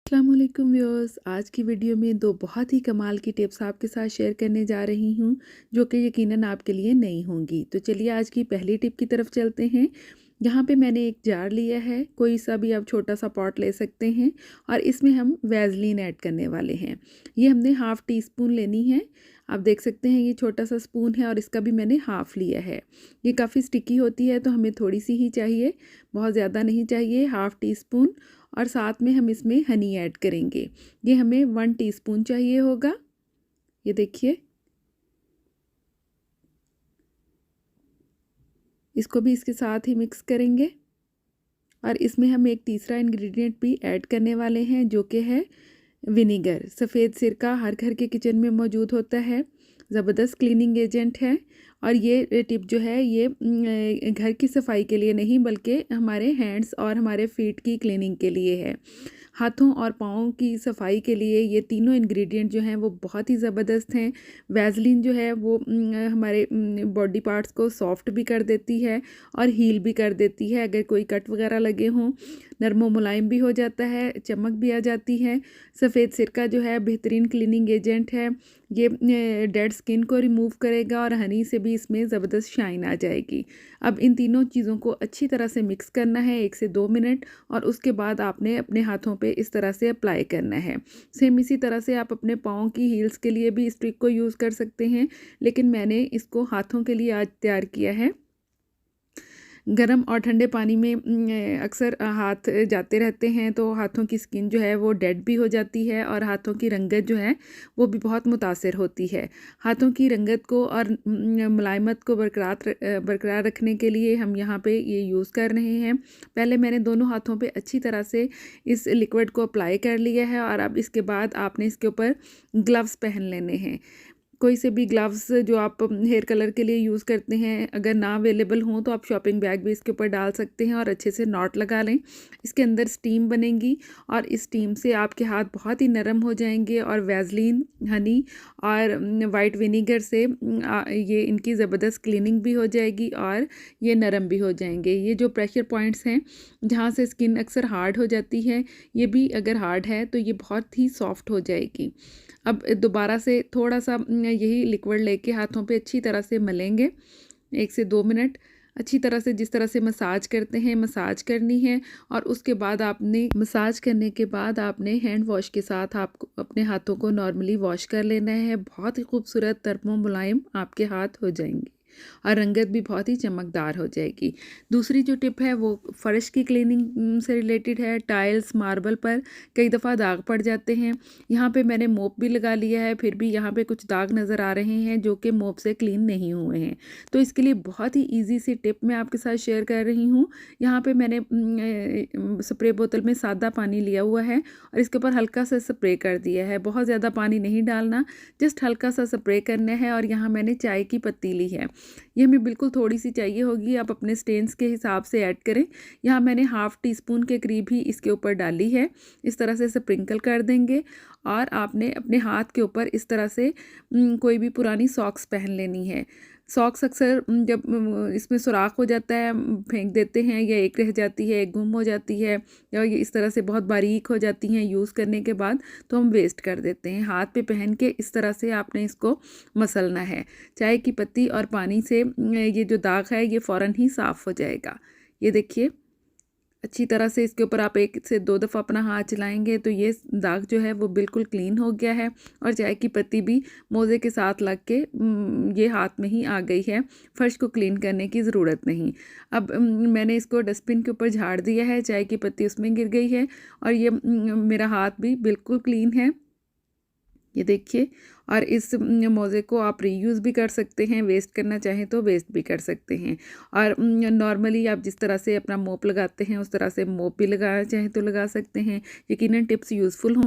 अस्सलामुअलैकुम व्यूअर्स। आज की वीडियो में दो बहुत ही कमाल की टिप्स आपके साथ शेयर करने जा रही हूँ जो कि यकीनन आपके लिए नई होंगी। तो चलिए आज की पहली टिप की तरफ चलते हैं। यहाँ पे मैंने एक जार लिया है, कोई सा भी आप छोटा सा पॉट ले सकते हैं और इसमें हम वैसलीन ऐड करने वाले हैं। ये हमने हाफ़ टी स्पून लेनी है। आप देख सकते हैं ये छोटा सा स्पून है और इसका भी मैंने हाफ़ लिया है। ये काफ़ी स्टिकी होती है तो हमें थोड़ी सी ही चाहिए, बहुत ज़्यादा नहीं चाहिए, हाफ़ टी स्पून। और साथ में हम इसमें हनी ऐड करेंगे। ये हमें 1 टीस्पून चाहिए होगा। ये देखिए, इसको भी इसके साथ ही मिक्स करेंगे और इसमें हम एक तीसरा इंग्रेडिएंट भी ऐड करने वाले हैं जो कि है विनेगर। सफ़ेद सिरका हर घर के किचन में मौजूद होता है, ज़बरदस्त क्लीनिंग एजेंट है। और ये टिप जो है ये घर की सफाई के लिए नहीं बल्कि हमारे हैंड्स और हमारे फीट की क्लीनिंग के लिए है। हाथों और पाँव की सफाई के लिए ये तीनों इंग्रेडिएंट जो हैं वो बहुत ही ज़बरदस्त हैं। वैसलीन जो है वो हमारे बॉडी पार्ट्स को सॉफ्ट भी कर देती है और हील भी कर देती है। अगर कोई कट वगैरह लगे हों, नरम व मुलायम भी हो जाता है, चमक भी आ जाती है। सफ़ेद सिरका जो है बेहतरीन क्लीनिंग एजेंट है। ये डेड स्किन को रिमूव करेगा और हनी से भी इसमें ज़बरदस्त शाइन आ जाएगी। अब इन तीनों चीज़ों को अच्छी तरह से मिक्स करना है 1 से 2 मिनट और उसके बाद आपने अपने हाथों पे इस तरह से अप्लाई करना है। सेम इसी तरह से आप अपने पाँव की हील्स के लिए भी इस ट्रिक को यूज़ कर सकते हैं, लेकिन मैंने इसको हाथों के लिए आज तैयार किया है। गर्म और ठंडे पानी में अक्सर हाथ जाते रहते हैं तो हाथों की स्किन जो है वो डेड भी हो जाती है और हाथों की रंगत जो है वो भी बहुत मुतासिर होती है। हाथों की रंगत को और मुलायमत को बरकरार रखने के लिए हम यहाँ पे ये यूज़ कर रहे हैं। पहले मैंने दोनों हाथों पे अच्छी तरह से इस लिक्विड को अप्लाई कर लिया है और अब इसके बाद आपने इसके ऊपर ग्लव्स पहन लेने हैं। कोई से भी ग्लव्स जो आप हेयर कलर के लिए यूज़ करते हैं, अगर ना अवेलेबल हों तो आप शॉपिंग बैग भी इसके ऊपर डाल सकते हैं और अच्छे से नॉट लगा लें। इसके अंदर स्टीम बनेगी और इस स्टीम से आपके हाथ बहुत ही नरम हो जाएंगे और वैसलीन, हनी और वाइट विनीगर से ये इनकी ज़बरदस्त क्लीनिंग भी हो जाएगी और ये नरम भी हो जाएंगे। ये जो प्रेशर पॉइंट्स हैं जहाँ से स्किन अक्सर हार्ड हो जाती है, ये भी अगर हार्ड है तो ये बहुत ही सॉफ्ट हो जाएगी। अब दोबारा से थोड़ा सा यही लिक्विड लेके हाथों पे अच्छी तरह से मलेंगे 1 से 2 मिनट। अच्छी तरह से जिस तरह से मसाज करते हैं मसाज करनी है और उसके बाद आपने मसाज करने के बाद आपने हैंड वॉश के साथ आपको अपने हाथों को नॉर्मली वॉश कर लेना है। बहुत ही खूबसूरत नरम व मुलायम आपके हाथ हो जाएंगे और रंगत भी बहुत ही चमकदार हो जाएगी। दूसरी जो टिप है वो फ़र्श की क्लीनिंग से रिलेटेड है। टाइल्स, मार्बल पर कई दफ़ा दाग पड़ जाते हैं। यहाँ पे मैंने मोप भी लगा लिया है, फिर भी यहाँ पे कुछ दाग नज़र आ रहे हैं जो कि मोप से क्लीन नहीं हुए हैं। तो इसके लिए बहुत ही ईज़ी सी टिप मैं आपके साथ शेयर कर रही हूँ। यहाँ पे मैंने स्प्रे बोतल में सादा पानी लिया हुआ है और इसके ऊपर हल्का सा स्प्रे कर दिया है। बहुत ज़्यादा पानी नहीं डालना, जस्ट हल्का सा स्प्रे करना है। और यहाँ मैंने चाय की पत्ती ली है, ये हमें बिल्कुल थोड़ी सी चाहिए होगी, आप अपने स्टेन्स के हिसाब से ऐड करें। यहाँ मैंने हाफ़ टी स्पून के करीब ही इसके ऊपर डाली है। इस तरह से स्प्रिंकल कर देंगे और आपने अपने हाथ के ऊपर इस तरह से कोई भी पुरानी सॉक्स पहन लेनी है। सॉक्स अक्सर जब इसमें सुराख हो जाता है फेंक देते हैं, या एक रह जाती है, एक गुम हो जाती है, या ये इस तरह से बहुत बारीक हो जाती हैं यूज़ करने के बाद, तो हम वेस्ट कर देते हैं। हाथ पे पहन के इस तरह से आपने इसको मसलना है। चाय की पत्ती और पानी से ये जो दाग है ये फ़ौरन ही साफ़ हो जाएगा। ये देखिए, अच्छी तरह से इसके ऊपर आप 1 से 2 दफ़ा अपना हाथ चलाएँगे तो ये दाग जो है वो बिल्कुल क्लीन हो गया है और चाय की पत्ती भी मोज़े के साथ लग के ये हाथ में ही आ गई है। फ़र्श को क्लीन करने की ज़रूरत नहीं। अब मैंने इसको डस्टबिन के ऊपर झाड़ दिया है, चाय की पत्ती उसमें गिर गई है और ये मेरा हाथ भी बिल्कुल क्लीन है। ये देखिए, और इस मोज़े को आप रीयूज़ भी कर सकते हैं, वेस्ट करना चाहें तो वेस्ट भी कर सकते हैं। और नॉर्मली आप जिस तरह से अपना मोप लगाते हैं उस तरह से मोप भी लगाना चाहें तो लगा सकते हैं। यकीनन टिप्स यूज़फुल हों।